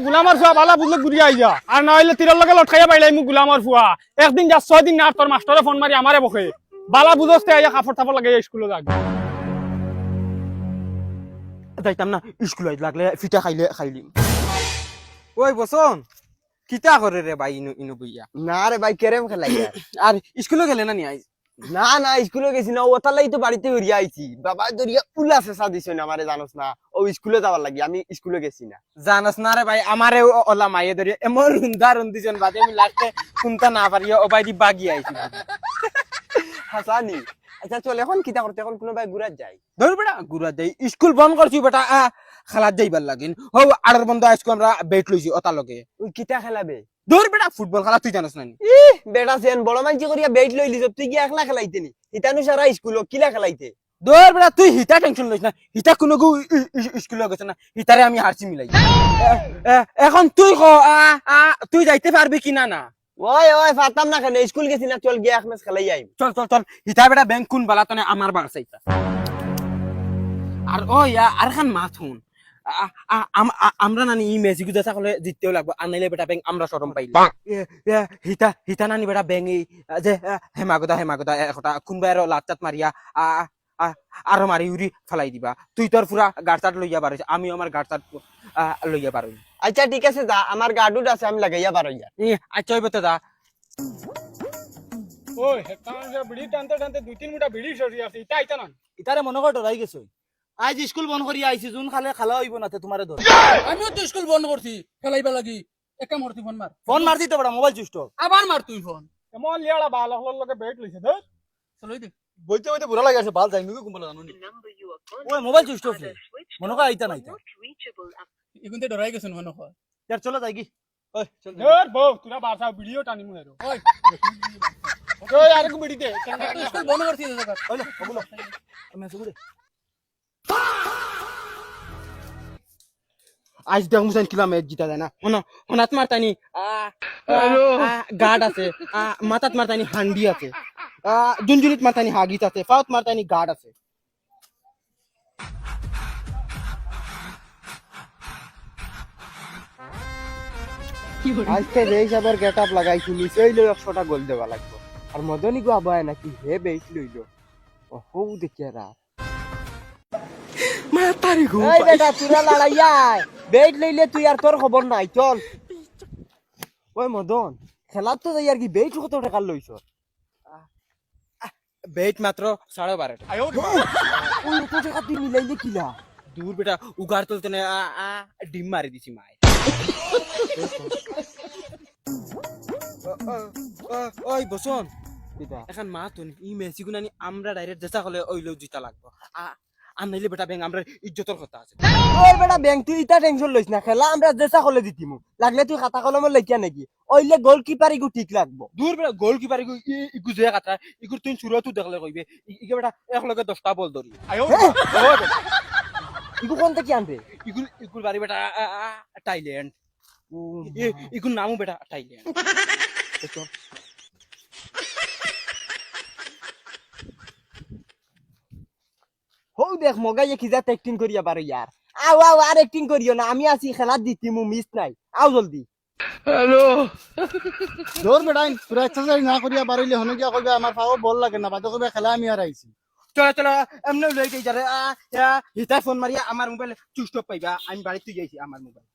গুলামার ফুয়া বালা বুঝলে ঘুরি আই যা আর না হইলে তীরের লগে লটকাইয়া পাইলাই মোক গুলামার ফুয়া একদিন যা 6 দিন না তোর মাস্টারে ফোন মারি আমারে বকে বালা বুঝতে আইয়া কাপড় টাপড় লাগে স্কুলে যাক যাইতাম না স্কুল লাগলে ফিটা খাইলিম ওই বসন কিতা করে রে ভাই ইনু বইয়া না রে ভাই কেরেম খেলাই আর স্কুলে গেলে না নি আই না না স্কুলে গেছি না ওতালাই তো বাড়িতে উড়িয়া আইছি বাবা দরিয়া উলা ফেসা দিছ না আমারে জানোস না ও স্কুলে যাবার লাগি আমি স্কুলে গেছি না জানাস না রে ভাই আমারে ওলা মাইয়ে ধরি এমন রুন্দিজন বাদে আমি লাস্টে শুনতা না পারিয়া ও বাইদি বাগি আইছি হাসানি আচ্ছা চল এখন কিতা করতে এখন কোনো ভাই ঘুরা যাই ধর বেটা গুড়া যাই স্কুল বন্ধ করছি বেটা খেলাত যাইবার লাগিন হো আড়ার বন্ধ আজকে আমরা বেট লইছি ওতা লগে ওই কিতা খেলাবে ধর বেটা ফুটবল খেলা তুই জানাস না নি বেটা সেন বড় মাইজি করিয়া বেট লইলি তুই কি একলা খেলাইতে নি ইতানু সারা স্কুল কিলা খেলাইতে ধর বেটা তুই হিতা টেনশন লইস না হিতা কোনো স্কুলে গেছে না হিতারে আমি হারছি মিলাই এখন তুই তুই যাইতে পারবি কিনা না ওই ওই ফাতাম না কেন স্কুল গেছি না চল গিয়ে এক ম্যাচ খেলাই আইম চল হিতা বেটা ব্যাংক কোন বালা তনে আমার বার চাইতা আর আর খান মাত হুন আমরা নানি ই মেসি গুজা সকলে জিততেও লাগবো আনাইলে বেটা ব্যাংক আমরা শরম পাইলি হিতা নানি বেটা ব্যাংক যে হেমাগদা একটা কোনবা আর লাচাত মারিয়া আরো মারি উড়ি ফেলাই দিবা তুই তোর পুরা গাড়চাট লইয়া পারিস আমি আমার গাড়চাট লইয়া পারই আচ্ছা ঠিক আছে যা আমার গাডুড আছে আমি লাগাইয়া পারইয়া আচ্ছা ওই বেটা দা ওই হেতান যে বিড়ি টানতে টানতে 2-3 মুঠা বিড়ি সরি আছে ইতা আইতা না ইতারে মনে কর ডরাই গেছ আজ স্কুল বন্ধ করি আইছি জুন খালে খালা হইব না তোমারে ধর আমিও তো স্কুল বন্ধ করছি খেলাইবা লাগি একা মরতি ফোন মার ফোন মারতি তো বড় মোবাইল চুষ্ট আবার মার তুই ফোন এমন লিয়াড়া বালা হলর লগে বেট লইছে ধর চলই দে বইতে বইতে বুড়া লাগে আছে বাল যাই মুকে কুম্বলা জানো নি ওই মোবাইল চুষ্ট মনে কর আইতা নাইতা এগুনতে ডরাই গেছেন মনে হয় यार চলো যাই কি ওই চল ধর বউ তুরা বারসা ভিডিও টানি মু হেরো ওই ওই আরেক বিড়ি দে স্কুল বন্ধ করছি জায়গা ওইলো ওগুলো আমি সুগুরে আজ দেখ মুসাইন কিলা ম্যাচ জিতা যায় না হনাত মারতানি গার্ড আছে মাথাত মারতানি হান্ডি আছে জুনজুনিত মারতানি হাগিত আছে ফাউত মারতানি গার্ড আছে আজকে যে হিসাবের গেট আপ লাগাইছি নিশ্চয়ই লই 100টা গোল দেওয়া লাগবে আর মদনী গো আবায় নাকি হে বেট লইল ও হৌ দেখি আর মাতারি গো এই বেটা তুরা লড়াইয়া বেট লইলে তুই আর তোর খবর নাই চল ওই মদন খেলাত তো যাই আর কি বেট কত টাকা লইছ বেট মাত্র 12.5 ওই কত টাকা তুই মিলাইলে কিলা দূর বেটা উগার তুলতে ডিম মারি দিছি মাই ওই বসন এখন মা তুন ই মেসি গুনানি আমরা ডাইরেক্ট যেটা হলে ওইলো জিতা লাগবো আনাইলে বেটা ব্যাংক আমরা ইজ্জতের কথা আছে ওই বেটা ব্যাংক তুই ইটা টেনশন লইছ না খেলা আমরা যেসা কলে দিতিমু লাগলে তুই খাতা কলমে লেখিয়া নাকি ওইলে গোলকিপার ইগু ঠিক লাগবো দূর বেটা গোলকিপার ইগু যে কথা ইগুর তুই সুরতু দেখলে কইবে ইগে বেটা একলগে 10টা বল ধরি ইগু কোন থেকে আনবে ইগুর বাড়ি বেটা থাইল্যান্ড ইগুর নামও বেটা থাইল্যান্ড হৌ দেখ মগাইয়ে কি যাতে অ্যাক্টিং করিয়া পারো ইয়ার আও আও আর অ্যাক্টিং করিও না আমি আছি খেলা দিতিমু মিস নাই আও জলদি জোর বেটাইন পুরা এক্সারসাইজ না করিয়া পারিলে হনে গিয়া কইবে আমার পাও বল লাগে না বাদ কইবে খেলা আমি আর আইছি চলো এমনি লই যাই যারে হিতাই ফোন মারিয়া আমার মোবাইল চুস্টপ পাইবা আমি বাড়িতে যাইছি আমার মোবাইল